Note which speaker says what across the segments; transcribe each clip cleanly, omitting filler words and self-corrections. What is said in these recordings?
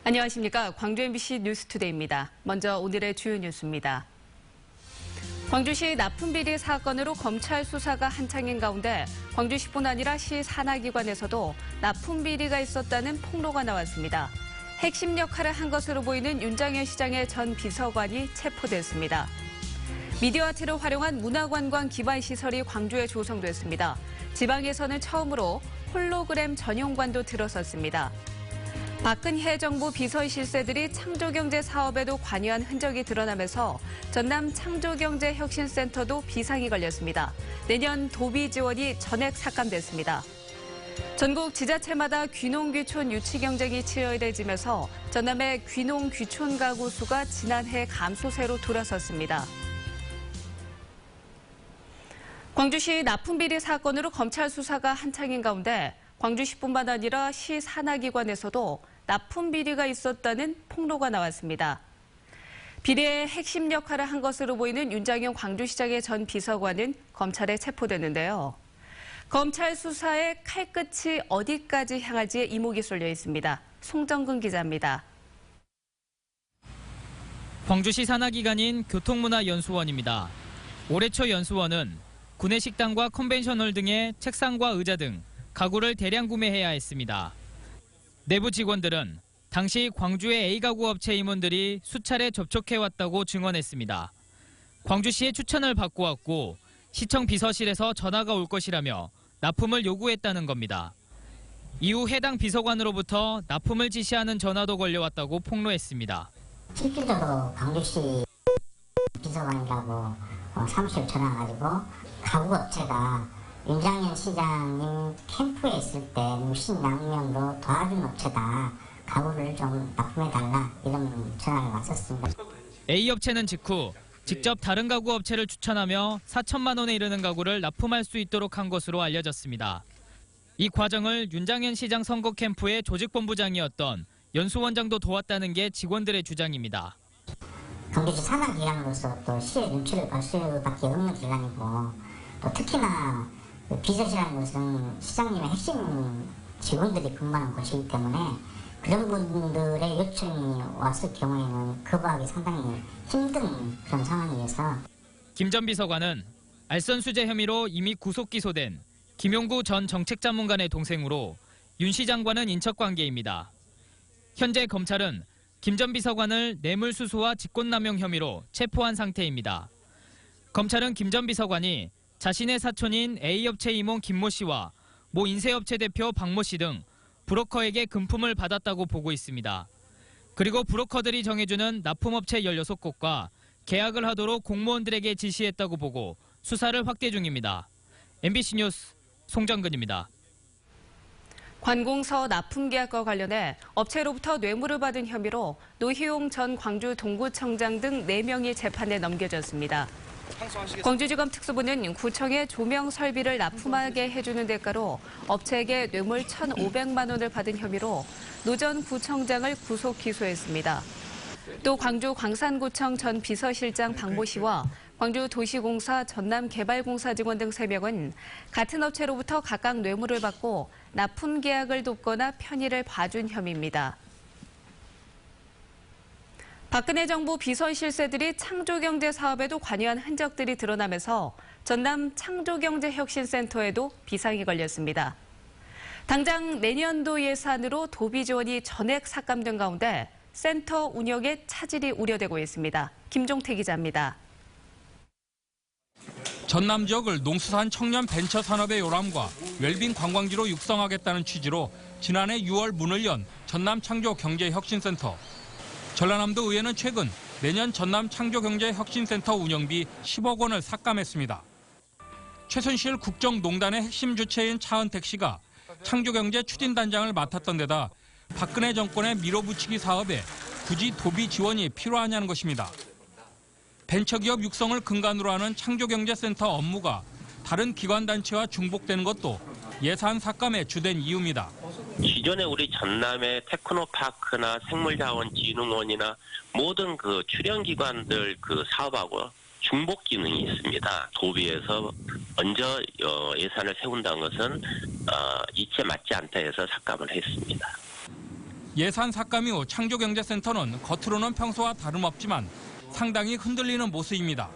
Speaker 1: 안녕하십니까. 광주 MBC 뉴스투데이입니다. 먼저 오늘의 주요 뉴스입니다. 광주시 납품비리 사건으로 검찰 수사가 한창인 가운데 광주시뿐 아니라 시 산하기관에서도 납품비리가 있었다는 폭로가 나왔습니다. 핵심 역할을 한 것으로 보이는 윤장현 시장의 전 비서관이 체포됐습니다. 미디어아트를 활용한 문화관광 기반 시설이 광주에 조성됐습니다. 지방에서는 처음으로 홀로그램 전용관도 들어섰습니다. 박근혜 정부 비선 실세들이 창조경제 사업에도 관여한 흔적이 드러나면서 전남 창조경제혁신센터도 비상이 걸렸습니다. 내년 도비 지원이 전액 삭감됐습니다. 전국 지자체마다 귀농귀촌 유치 경쟁이 치열해지면서 전남의 귀농귀촌 가구 수가 지난해 감소세로 돌아섰습니다. 광주시 납품비리 사건으로 검찰 수사가 한창인 가운데 광주시뿐만 아니라 시 산하기관에서도 납품비리가 있었다는 폭로가 나왔습니다. 비리의 핵심 역할을 한 것으로 보이는 윤장현 광주시장의 전 비서관은 검찰에 체포됐는데요. 검찰 수사의 칼끝이 어디까지 향할지에 이목이 쏠려 있습니다. 송정근 기자입니다.
Speaker 2: 광주시 산하기관인 교통문화연수원입니다. 올해 초 연수원은 구내식당과 컨벤션홀 등의 책상과 의자 등 가구를 대량 구매해야 했습니다. 내부 직원들은 당시 광주의 A가구 업체 임원들이 수차례 접촉해왔다고 증언했습니다. 광주시의 추천을 받고 왔고 시청 비서실에서 전화가 올 것이라며 납품을 요구했다는 겁니다. 이후 해당 비서관으로부터 납품을 지시하는 전화도 걸려왔다고 폭로했습니다.
Speaker 3: 실질적으로 광주시 비서관이라고 사무실 전화 와가지고 가구 업체가 윤장현 시장님 캠프에 있을 때 무신양면으로 도와준 업체다. 가구를 좀 납품해달라 이런 전화가 왔었습니다.
Speaker 2: A업체는 직후 직접 다른 가구 업체를 추천하며 4천만 원에 이르는 가구를 납품할 수 있도록 한 것으로 알려졌습니다. 이 과정을 윤장현 시장 선거 캠프의 조직본부장이었던 연수원장도 도왔다는 게 직원들의 주장입니다.
Speaker 3: 광주시 산하기관으로서 또 시의 눈치를 볼 수밖에 없는 기관이고 또 특히나 비서실이라는 것은 시장님의 핵심 직원들이 근무하는 곳이기 때문에 그런 분들의 요청이 왔을 경우에는 거부하기 상당히 힘든 그런 상황이어서
Speaker 2: 김 전 비서관은 알선수재 혐의로 이미 구속 기소된 김용구 전 정책자문관의 동생으로 윤 시장과는 인척관계입니다. 현재 검찰은 김 전 비서관을 뇌물수수와 직권남용 혐의로 체포한 상태입니다. 검찰은 김 전 비서관이 자신의 사촌인 A업체 임원 김모 씨와 모 인쇄업체 대표 박모 씨 등 브로커에게 금품을 받았다고 보고 있습니다. 그리고 브로커들이 정해주는 납품업체 16곳과 계약을 하도록 공무원들에게 지시했다고 보고 수사를 확대 중입니다. MBC 뉴스 송정근입니다.
Speaker 1: 관공서 납품 계약과 관련해 업체로부터 뇌물을 받은 혐의로 노희용 전 광주 동구청장 등 4명이 재판에 넘겨졌습니다. 광주지검 특수부는 구청에 조명 설비를 납품하게 해주는 대가로 업체에게 뇌물 1,500만 원을 받은 혐의로 노 전 구청장을 구속 기소했습니다. 또 광주 광산구청 전 비서실장 박모 씨와 광주도시공사 전남개발공사 직원 등 3명은 같은 업체로부터 각각 뇌물을 받고 납품 계약을 돕거나 편의를 봐준 혐의입니다. 박근혜 정부 비선 실세들이 창조경제 사업에도 관여한 흔적들이 드러나면서 전남 창조경제혁신센터에도 비상이 걸렸습니다. 당장 내년도 예산으로 도비 지원이 전액 삭감된 가운데 센터 운영에 차질이 우려되고 있습니다. 김종태 기자입니다.
Speaker 4: 전남 지역을 농수산 청년 벤처 산업의 요람과 웰빙 관광지로 육성하겠다는 취지로 지난해 6월 문을 연 전남 창조경제혁신센터. 전라남도 의회는 최근 내년 전남 창조경제혁신센터 운영비 10억 원을 삭감했습니다. 최순실 국정농단의 핵심 주체인 차은택 씨가 창조경제 추진단장을 맡았던 데다 박근혜 정권의 밀어붙이기 사업에 굳이 도비 지원이 필요하냐는 것입니다. 벤처기업 육성을 근간으로 하는 창조경제센터 업무가 다른 기관단체와 중복되는 것도 예산 삭감의 주된 이유입니다.
Speaker 5: 기존에 우리 전남의 테크노파크나 생물자원진흥원이나 모든 그 출연기관들 그 사업하고 중복 기능이 있습니다. 도비에서 먼저 예산을 세운다는 것은 이체 맞지 않다 해서 삭감을 했습니다.
Speaker 4: 예산 삭감 이후 창조경제센터는 겉으로는 평소와 다름없지만 상당히 흔들리는 모습입니다.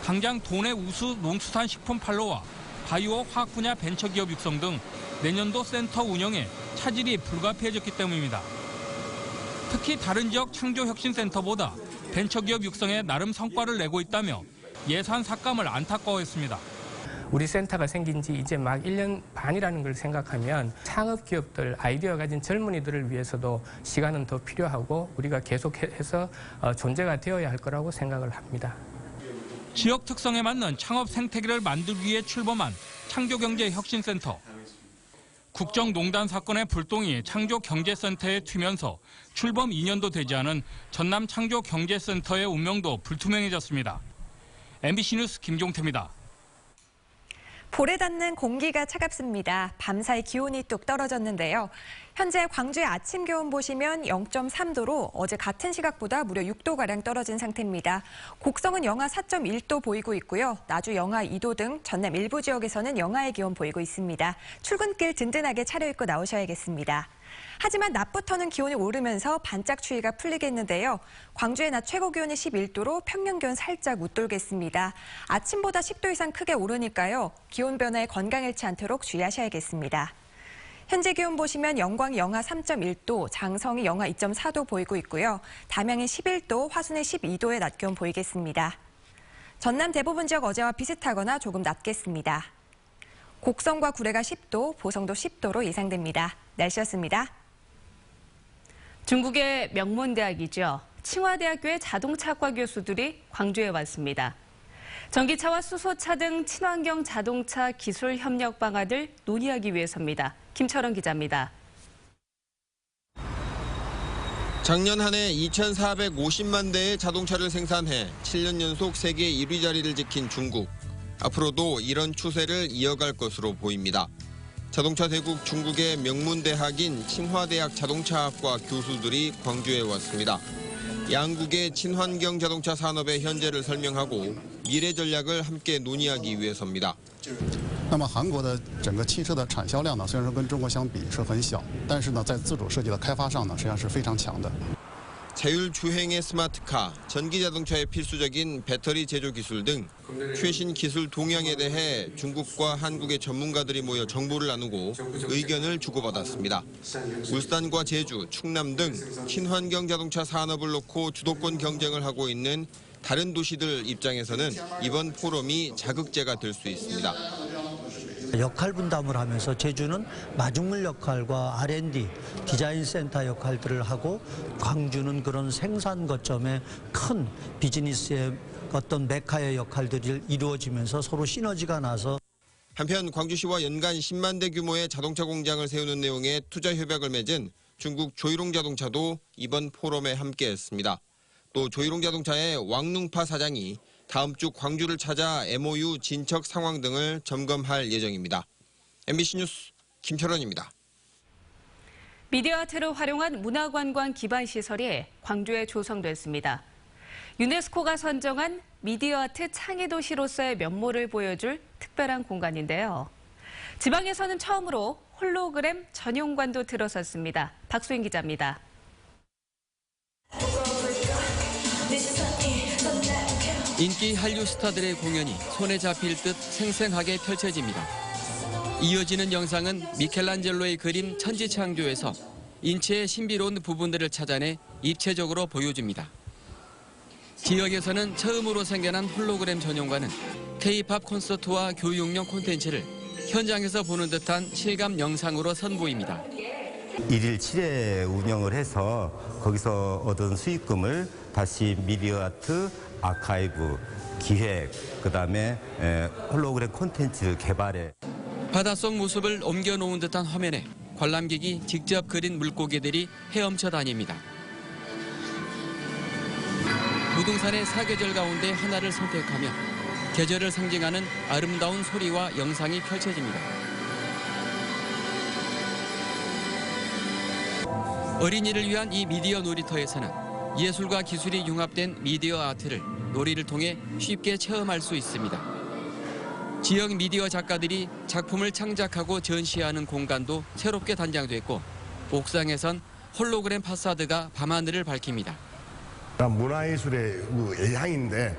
Speaker 4: 당장 도내 우수 농수산식품 판로와 바이오 화학 분야 벤처기업 육성 등 내년도 센터 운영에 차질이 불가피해졌기 때문입니다. 특히 다른 지역 창조혁신센터보다 벤처기업 육성에 나름 성과를 내고 있다며 예산 삭감을 안타까워했습니다.
Speaker 6: 우리 센터가 생긴 지 이제 막 1년 반이라는 걸 생각하면 창업기업들, 아이디어 가진 젊은이들을 위해서도 시간은 더 필요하고 우리가 계속해서 존재가 되어야 할 거라고 생각을 합니다.
Speaker 4: 지역 특성에 맞는 창업 생태계를 만들기 위해 출범한 창조경제혁신센터. 국정농단 사건의 불똥이 창조경제센터에 튀면서 출범 2년도 되지 않은 전남 창조경제센터의 운명도 불투명해졌습니다. MBC 뉴스 김종태입니다.
Speaker 7: 볼에 닿는 공기가 차갑습니다. 밤사이 기온이 뚝 떨어졌는데요. 현재 광주의 아침 기온 보시면 0.3도로 어제 같은 시각보다 무려 6도가량 떨어진 상태입니다. 곡성은 영하 4.1도 보이고 있고요. 나주 영하 2도 등 전남 일부 지역에서는 영하의 기온 보이고 있습니다. 출근길 든든하게 차려입고 나오셔야겠습니다. 하지만 낮부터는 기온이 오르면서 반짝 추위가 풀리겠는데요. 광주의 낮 최고 기온이 11도로 평년 기온 살짝 웃돌겠습니다. 아침보다 10도 이상 크게 오르니까요. 기온 변화에 건강 잃지 않도록 주의하셔야겠습니다. 현재 기온 보시면 영광이 영하 3.1도, 장성이 영하 2.4도 보이고 있고요. 담양이 11도, 화순이 12도의 낮 기온 보이겠습니다. 전남 대부분 지역 어제와 비슷하거나 조금 낮겠습니다. 곡성과 구례가 10도, 보성도 10도로 예상됩니다. 날씨였습니다.
Speaker 1: 중국의 명문대학이죠. 칭화대학교의 자동차과 교수들이 광주에 왔습니다. 전기차와 수소차 등 친환경 자동차 기술 협력 방안을 논의하기 위해서입니다. 김철원 기자입니다.
Speaker 8: 작년 한 해 2,450만 대의 자동차를 생산해 7년 연속 세계 1위 자리를 지킨 중국. 앞으로도 이런 추세를 이어갈 것으로 보입니다. 자동차 대국 중국의 명문대학인 칭화대학 자동차학과 교수들이 광주에 왔습니다. 양국의 친환경 자동차 산업의 현재를 설명하고 미래 전략을 함께 논의하기 위해서입니다.
Speaker 9: 那么韩国的整个汽车的产销量呢，虽然说跟中国相比是很小，但是呢，在自主设计的开发上呢，实际上是非常强的。
Speaker 8: 자율 주행의 스마트카, 전기 자동차에 필수적인 배터리 제조 기술 등 최신 기술 동향에 대해 중국과 한국의 전문가들이 모여 정보를 나누고 의견을 주고받았습니다. 울산과 제주, 충남 등 친환경 자동차 산업을 놓고 주도권 경쟁을 하고 있는 다른 도시들 입장에서는 이번 포럼이 자극제가 될 수 있습니다.
Speaker 10: 역할 분담을 하면서 제주는 마중물 역할과 R&D, 디자인 센터 역할들을 하고 광주는 그런 생산 거점의 큰 비즈니스의 어떤 메카의 역할들이 이루어지면서 서로 시너지가 나서
Speaker 8: 한편 광주시와 연간 10만 대 규모의 자동차 공장을 세우는 내용의 투자 협약을 맺은 중국 조이롱 자동차도 이번 포럼에 함께했습니다. 또 조이롱 자동차의 왕룽파 사장이 다음 주 광주를 찾아 MOU 진척 상황 등을 점검할 예정입니다. MBC 뉴스 김철원입니다.
Speaker 1: 미디어 아트를 활용한 문화관광 기반 시설이 광주에 조성됐습니다. 유네스코가 선정한 미디어 아트 창의 도시로서의 면모를 보여줄 특별한 공간인데요. 지방에서는 처음으로 홀로그램 전용관도 들어섰습니다. 박수인 기자입니다.
Speaker 11: 인기 한류 스타들의 공연이 손에 잡힐 듯 생생하게 펼쳐집니다. 이어지는 영상은 미켈란젤로의 그림 천지창조에서 인체의 신비로운 부분들을 찾아내 입체적으로 보여줍니다. 지역에서는 처음으로 생겨난 홀로그램 전용관은 K-팝 콘서트와 교육용 콘텐츠를 현장에서 보는 듯한 실감 영상으로 선보입니다.
Speaker 12: 1일 7회 운영을 해서 거기서 얻은 수익금을 다시 미디어 아트, 아카이브, 기획, 그다음에 홀로그램 콘텐츠 개발에
Speaker 11: 바닷속 모습을 옮겨놓은 듯한 화면에 관람객이 직접 그린 물고기들이 헤엄쳐 다닙니다. 무등산의 사계절 가운데 하나를 선택하면 계절을 상징하는 아름다운 소리와 영상이 펼쳐집니다. 어린이를 위한 이 미디어 놀이터에서는 예술과 기술이 융합된 미디어 아트를 놀이를 통해 쉽게 체험할 수 있습니다. 지역 미디어 작가들이 작품을 창작하고 전시하는 공간도 새롭게 단장됐고 옥상에선 홀로그램 파사드가 밤하늘을 밝힙니다.
Speaker 13: 문화예술의 예향인데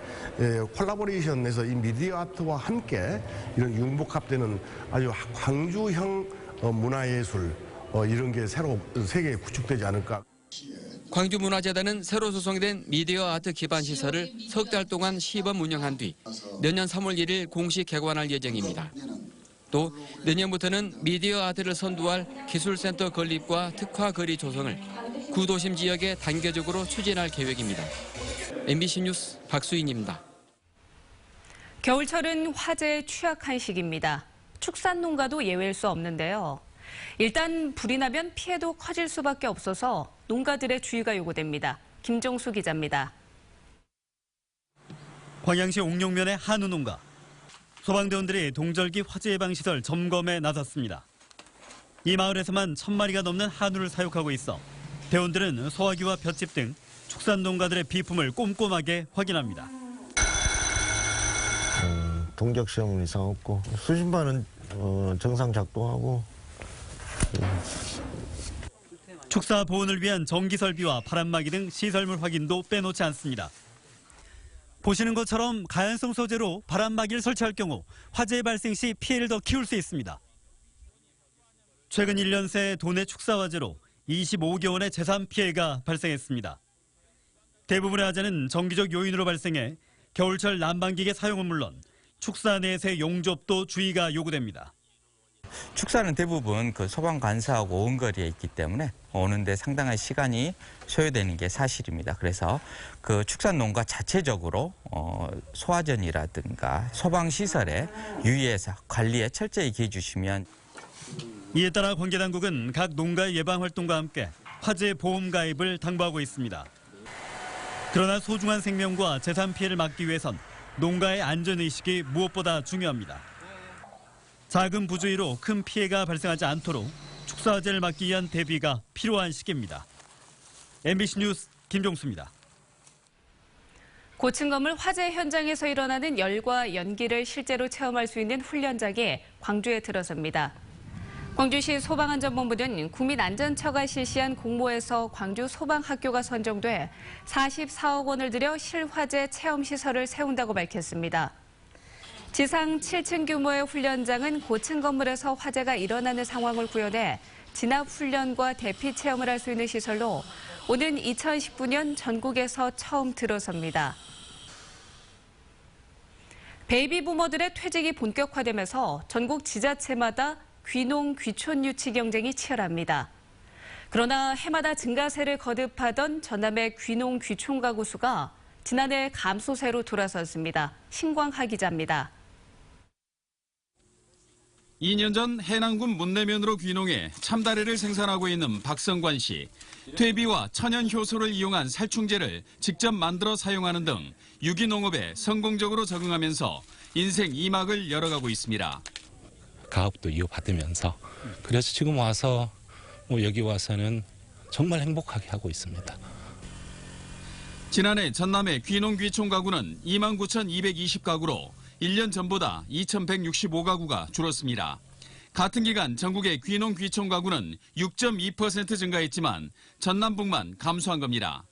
Speaker 13: 콜라보레이션에서 이 미디어 아트와 함께 이런 융복합되는 아주 광주형 문화예술 이런 게 새로 세계에 구축되지 않을까.
Speaker 11: 광주문화재단은 새로 조성된 미디어 아트 기반 시설을 석 달 동안 시범 운영한 뒤 내년 3월 1일 공식 개관할 예정입니다. 또 내년부터는 미디어 아트를 선도할 기술센터 건립과 특화 거리 조성을 구도심 지역에 단계적으로 추진할 계획입니다. MBC 뉴스 박수인입니다.
Speaker 1: 겨울철은 화재에 취약한 시기입니다. 축산농가도 예외일 수 없는데요. 일단 불이 나면 피해도 커질 수밖에 없어서 농가들의 주의가 요구됩니다. 김종수 기자입니다.
Speaker 14: 광양시 옥룡면의 한우 농가. 소방대원들이 동절기 화재 예방 시설 점검에 나섰습니다. 이 마을에서만 1000마리가 넘는 한우를 사육하고 있어 대원들은 소화기와 볏짚 등 축산 농가들의 비품을 꼼꼼하게 확인합니다.
Speaker 15: 동작 시험은 이상 없고 수신반은 정상 작동하고.
Speaker 14: 축사 보온을 위한 전기 설비와 바람막이 등 시설물 확인도 빼놓지 않습니다. 보시는 것처럼 가연성 소재로 바람막이를 설치할 경우 화재 발생 시 피해를 더 키울 수 있습니다. 최근 1년 새 도내 축사 화재로 25개 원의 재산 피해가 발생했습니다. 대부분의 화재는 정기적 요인으로 발생해 겨울철 난방기계 사용은 물론 축사 내에서의 용접도 주의가 요구됩니다.
Speaker 16: 축사는 대부분 그 소방 관사하고 원거리에 있기 때문에 오는데 상당한 시간이 소요되는 게 사실입니다. 그래서 그 축산 농가 자체적으로 소화전이라든가 소방 시설에 유의해서 관리에 철저히 기해 주시면.
Speaker 14: 이에 따라 관계당국은 각 농가의 예방 활동과 함께 화재 보험 가입을 당부하고 있습니다. 그러나 소중한 생명과 재산 피해를 막기 위해선 농가의 안전의식이 무엇보다 중요합니다. 작은 부주의로 큰 피해가 발생하지 않도록 축사 화재를 막기 위한 대비가 필요한 시기입니다. MBC 뉴스 김종수입니다.
Speaker 1: 고층 건물 화재 현장에서 일어나는 열과 연기를 실제로 체험할 수 있는 훈련장이 광주에 들어섭니다. 광주시 소방안전본부는 국민안전처가 실시한 공모에서 광주 소방학교가 선정돼 44억 원을 들여 실화재 체험시설을 세운다고 밝혔습니다. 지상 7층 규모의 훈련장은 고층 건물에서 화재가 일어나는 상황을 구현해 진압 훈련과 대피 체험을 할 수 있는 시설로 오는 2019년 전국에서 처음 들어섭니다. 베이비 부머들의 퇴직이 본격화되면서 전국 지자체마다 귀농, 귀촌 유치 경쟁이 치열합니다. 그러나 해마다 증가세를 거듭하던 전남의 귀농, 귀촌 가구 수가 지난해 감소세로 돌아섰습니다. 신광하 기자입니다.
Speaker 17: 2년 전 해남군 문내면으로 귀농해 참다래를 생산하고 있는 박성관 씨. 퇴비와 천연 효소를 이용한 살충제를 직접 만들어 사용하는 등 유기농업에 성공적으로 적응하면서 인생 2막을 열어가고 있습니다.
Speaker 18: 가업도 이어받으면서 그래서 지금 와서 여기 와서는 정말 행복하게 하고 있습니다.
Speaker 17: 지난해 전남의 귀농 귀촌 가구는 29,220가구로 1년 전보다 2,165가구가 줄었습니다. 같은 기간 전국의 귀농 귀촌 가구는 6.2% 증가했지만 전남북만 감소한 겁니다.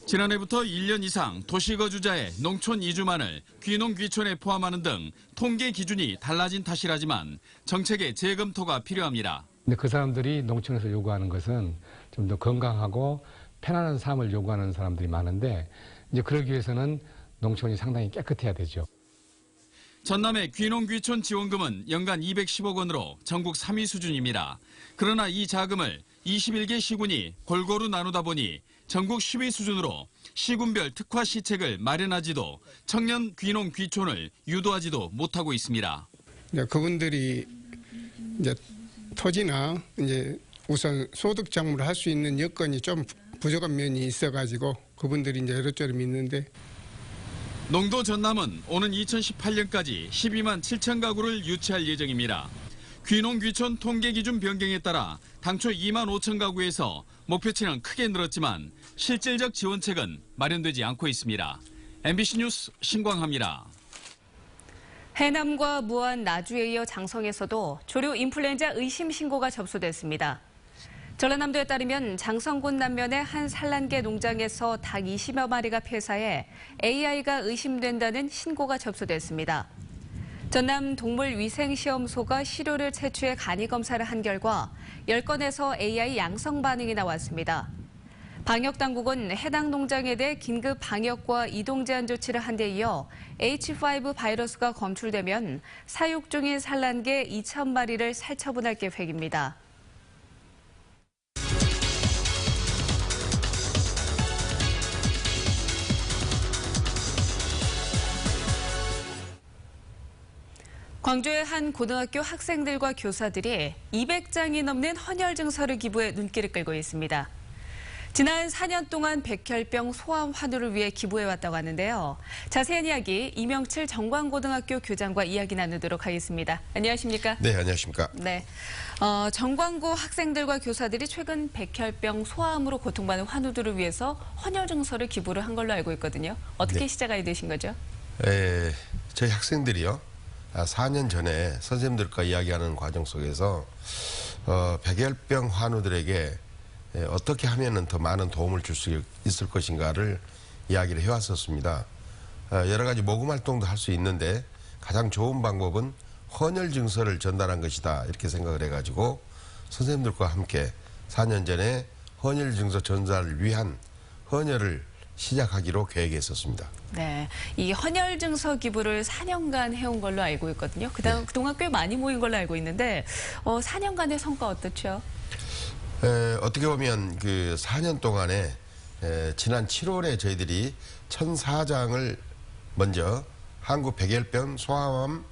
Speaker 17: 지난해부터 1년 이상 도시거주자의 농촌 이주만을 귀농 귀촌에 포함하는 등 통계 기준이 달라진 탓이라지만 정책의 재검토가 필요합니다.
Speaker 19: 근데 그 사람들이 농촌에서 요구하는 것은 좀 더 건강하고 편안한 삶을 요구하는 사람들이 많은데 이제 그러기 위해서는 농촌이 상당히 깨끗해야 되죠.
Speaker 17: 전남의 귀농 귀촌 지원금은 연간 210억 원으로 전국 3위 수준입니다. 그러나 이 자금을 21개 시군이 골고루 나누다 보니 전국 10위 수준으로 시군별 특화 시책을 마련하지도 청년 귀농 귀촌을 유도하지도 못하고 있습니다.
Speaker 20: 그분들이 이제 토지나 이제 우선 소득 작물을 할 수 있는 여건이 좀 부족한 면이 있어가지고 그분들이 이제 이렇저렇 있는데.
Speaker 17: 농도 전남은 오는 2018년까지 12만 7천 가구를 유치할 예정입니다. 귀농 귀촌 통계 기준 변경에 따라 당초 2만 5천 가구에서 목표치는 크게 늘었지만 실질적 지원책은 마련되지 않고 있습니다. MBC 뉴스 신광하입니다.
Speaker 1: 해남과 무안, 나주에 이어 장성에서도 조류 인플루엔자 의심 신고가 접수됐습니다. 전라남도에 따르면 장성군 남면의 한 산란계 농장에서 닭 20여 마리가 폐사해 AI가 의심된다는 신고가 접수됐습니다. 전남 동물위생시험소가 시료를 채취해 간이 검사를 한 결과 10건에서 AI 양성 반응이 나왔습니다. 방역당국은 해당 농장에 대해 긴급 방역과 이동 제한 조치를 한 데 이어 H5 바이러스가 검출되면 사육 중인 산란계 2,000마리를 살처분할 계획입니다. 광주의 한 고등학교 학생들과 교사들이 200장이 넘는 헌혈 증서를 기부해 눈길을 끌고 있습니다. 지난 4년 동안 백혈병 소아암 환우를 위해 기부해왔다고 하는데요. 자세한 이야기 이명칠 정광고등학교 교장과 이야기 나누도록 하겠습니다. 안녕하십니까?
Speaker 21: 네, 안녕하십니까?
Speaker 1: 네, 정광고 학생들과 교사들이 최근 백혈병 소아암으로 고통받는 환우들을 위해서 헌혈 증서를 기부를 한 걸로 알고 있거든요. 어떻게
Speaker 21: 네.
Speaker 1: 시작하게 되신 거죠?
Speaker 21: 저희 학생들이요. 4년 전에 선생님들과 이야기하는 과정 속에서 백혈병 환우들에게 어떻게 하면은 더 많은 도움을 줄 수 있을 것인가를 이야기를 해왔었습니다. 여러 가지 모금 활동도 할 수 있는데 가장 좋은 방법은 헌혈 증서를 전달한 것이다 이렇게 생각을 해가지고 선생님들과 함께 4년 전에 헌혈 증서 전달을 위한 헌혈을 시작하기로 계획했었습니다.
Speaker 1: 네, 이 헌혈 증서 기부를 4년간 해온 걸로 알고 있거든요. 그동안 꽤 많이 모인 걸로 알고 있는데 4년간의 성과 어떻죠?
Speaker 21: 어떻게 보면 그 4년 동안에 지난 7월에 저희들이 1,004장을 먼저 한국 백혈병 소아암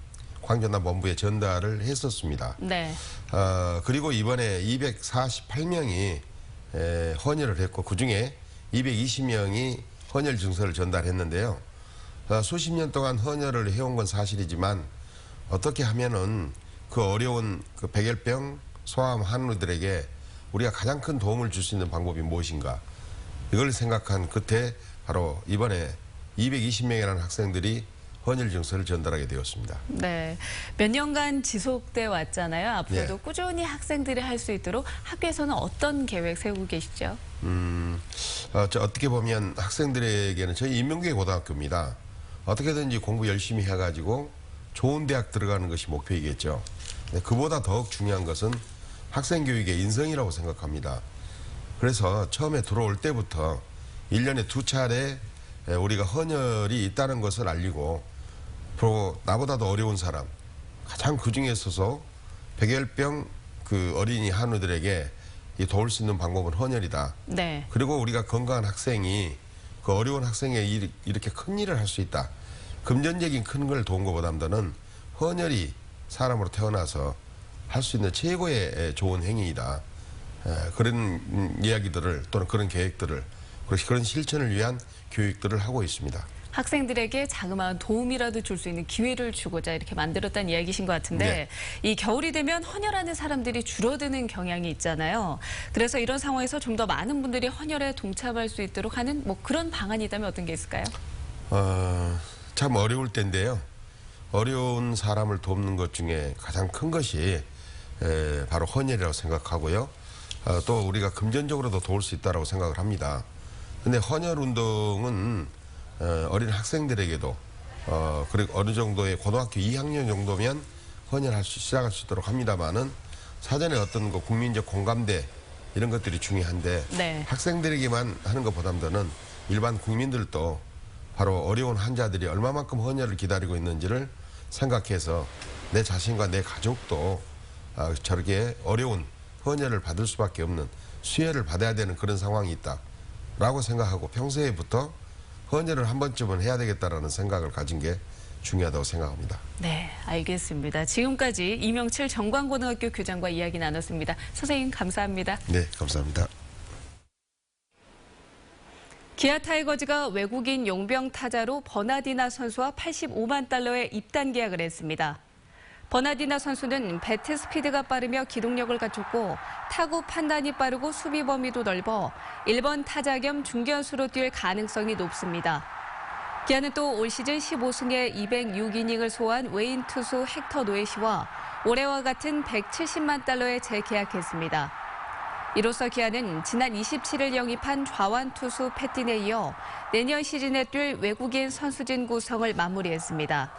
Speaker 21: 광전남 본부에 전달을 했었습니다.
Speaker 1: 네.
Speaker 21: 그리고 이번에 248명이 헌혈을 했고 그중에 220명이 헌혈 증서를 전달했는데요. 수십 년 동안 헌혈을 해온 건 사실이지만 어떻게 하면은 그 어려운 그 백혈병 소아암 환우들에게 우리가 가장 큰 도움을 줄 수 있는 방법이 무엇인가 이걸 생각한 끝에 바로 이번에 220명이라는 학생들이 헌혈 증서를 전달하게 되었습니다.
Speaker 1: 네, 몇 년간 지속돼 왔잖아요. 앞으로도
Speaker 21: 네.
Speaker 1: 꾸준히 학생들이 할 수 있도록 학교에서는 어떤 계획 세우고 계시죠?
Speaker 21: 어떻게 보면 학생들에게는 저희 인명교육 고등학교입니다. 어떻게든지 공부 열심히 해가지고 좋은 대학 들어가는 것이 목표이겠죠. 그보다 더욱 중요한 것은 학생 교육의 인성이라고 생각합니다. 그래서 처음에 들어올 때부터 1년에 2차례 우리가 헌혈이 있다는 것을 알리고 그리고 나보다도 어려운 사람 가장 그중에 있어서 백혈병 그 어린이 한우들에게 도울 수 있는 방법은 헌혈이다.
Speaker 1: 네.
Speaker 21: 그리고 우리가 건강한 학생이 그 어려운 학생에 이렇게 큰 일을 할 수 있다. 금전적인 큰 걸 도운 것보다는 헌혈이 사람으로 태어나서 할 수 있는 최고의 좋은 행위이다. 그런 이야기들을 또는 그런 계획들을 그런 실천을 위한 교육들을 하고 있습니다.
Speaker 1: 학생들에게 자그마한 도움이라도 줄 수 있는 기회를 주고자 이렇게 만들었다는 이야기신 것 같은데
Speaker 21: 네.
Speaker 1: 이 겨울이 되면 헌혈하는 사람들이 줄어드는 경향이 있잖아요. 그래서 이런 상황에서 좀 더 많은 분들이 헌혈에 동참할 수 있도록 하는 뭐 그런 방안이 있다면 어떤 게 있을까요?
Speaker 21: 참 어려울 텐데요. 어려운 사람을 돕는 것 중에 가장 큰 것이 바로 헌혈이라고 생각하고요. 또 우리가 금전적으로도 도울 수 있다고 생각을 합니다. 근데 헌혈 운동은 어린 학생들에게도 그리고 어느 정도의 고등학교 2학년 정도면 헌혈할 수 시작할 수 있도록 합니다만은 사전에 어떤 그 국민적 공감대 이런 것들이 중요한데
Speaker 1: 네.
Speaker 21: 학생들에게만 하는 것보다는 일반 국민들도 바로 어려운 환자들이 얼마만큼 헌혈을 기다리고 있는지를 생각해서 내 자신과 내 가족도 저렇게 어려운 헌혈을 받을 수밖에 없는 수혈을 받아야 되는 그런 상황이 있다라고 생각하고 평소에부터 헌혈을 한 번쯤은 해야 되겠다라는 생각을 가진 게 중요하다고 생각합니다.
Speaker 1: 네, 알겠습니다. 지금까지 이명칠 정광고등학교 교장과 이야기 나눴습니다. 선생님 감사합니다.
Speaker 21: 네, 감사합니다.
Speaker 1: 기아 타이거즈가 외국인 용병 타자로 버나디나 선수와 85만 달러의 입단 계약을 했습니다. 버나디나 선수는 배트 스피드가 빠르며 기동력을 갖췄고 타구 판단이 빠르고 수비 범위도 넓어 1번 타자 겸 중견수로 뛸 가능성이 높습니다. 기아는 또 올 시즌 15승에 206이닝을 소화한 외인 투수 헥터 노에시와 올해와 같은 170만 달러에 재계약했습니다. 이로써 기아는 지난 27일 영입한 좌완 투수 패틴에 이어 내년 시즌에 뛸 외국인 선수진 구성을 마무리했습니다.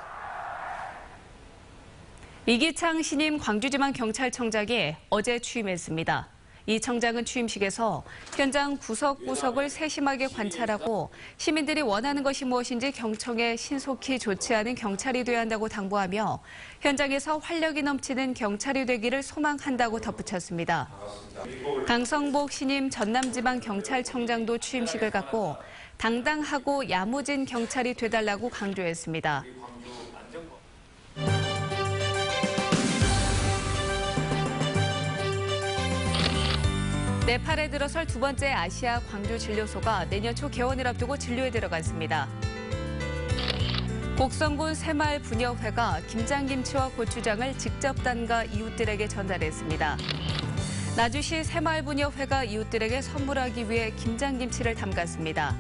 Speaker 1: 이기창 신임 광주지방경찰청장이 어제 취임했습니다. 이 청장은 취임식에서 현장 구석구석을 세심하게 관찰하고 시민들이 원하는 것이 무엇인지 경청에 신속히 조치하는 경찰이 돼야 한다고 당부하며 현장에서 활력이 넘치는 경찰이 되기를 소망한다고 덧붙였습니다. 강성복 신임 전남지방경찰청장도 취임식을 갖고 당당하고 야무진 경찰이 되달라고 강조했습니다. 네팔에 들어설 두 번째 아시아 광주 진료소가 내년 초 개원을 앞두고 진료에 들어갔습니다. 곡성군 새마을 분여회가 김장김치와 고추장을 직접 담가 이웃들에게 전달했습니다. 나주시 새마을 분여회가 이웃들에게 선물하기 위해 김장김치를 담갔습니다.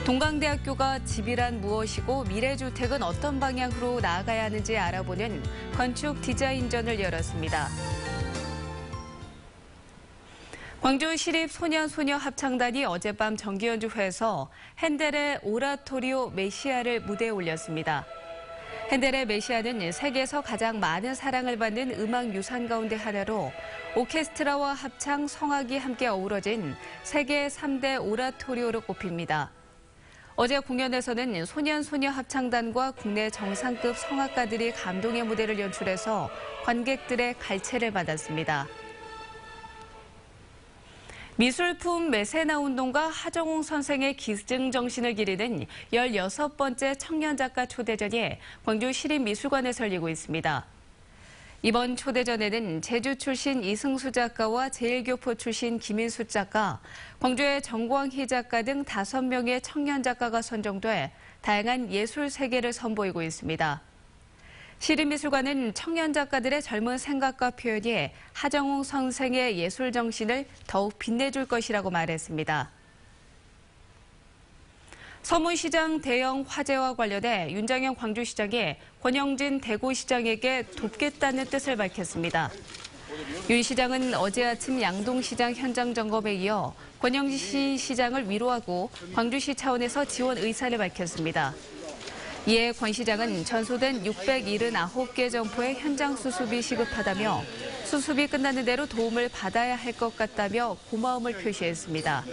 Speaker 1: 동강대학교가 집이란 무엇이고 미래주택은 어떤 방향으로 나아가야 하는지 알아보는 건축 디자인전을 열었습니다. 광주시립 소년소녀 합창단이 어젯밤 정기연주회에서 핸델의 오라토리오 메시아를 무대에 올렸습니다. 핸델의 메시아는 세계에서 가장 많은 사랑을 받는 음악 유산 가운데 하나로 오케스트라와 합창, 성악이 함께 어우러진 세계 3대 오라토리오로 꼽힙니다. 어제 공연에서는 소년소녀 합창단과 국내 정상급 성악가들이 감동의 무대를 연출해서 관객들의 갈채를 받았습니다. 미술품 메세나 운동가 하정웅 선생의 기증 정신을 기리는 16번째 청년작가 초대전이 광주 시립미술관에서 열리고 있습니다. 이번 초대전에는 제주 출신 이승수 작가와 제일교포 출신 김인수 작가, 광주의 정광희 작가 등 5명의 청년 작가가 선정돼 다양한 예술 세계를 선보이고 있습니다. 시립미술관은 청년 작가들의 젊은 생각과 표현이 하정웅 선생의 예술 정신을 더욱 빛내줄 것이라고 말했습니다. 서문시장 대형 화재와 관련해 윤장현 광주시장이 권영진 대구시장에게 돕겠다는 뜻을 밝혔습니다. 윤 시장은 어제 아침 양동시장 현장 점검에 이어 권영진 시장을 위로하고 광주시 차원에서 지원 의사를 밝혔습니다. 이에 권 시장은 전소된 679개 점포에 현장 수습이 시급하다며 수습이 끝나는 대로 도움을 받아야 할 것 같다며 고마움을 표시했습니다.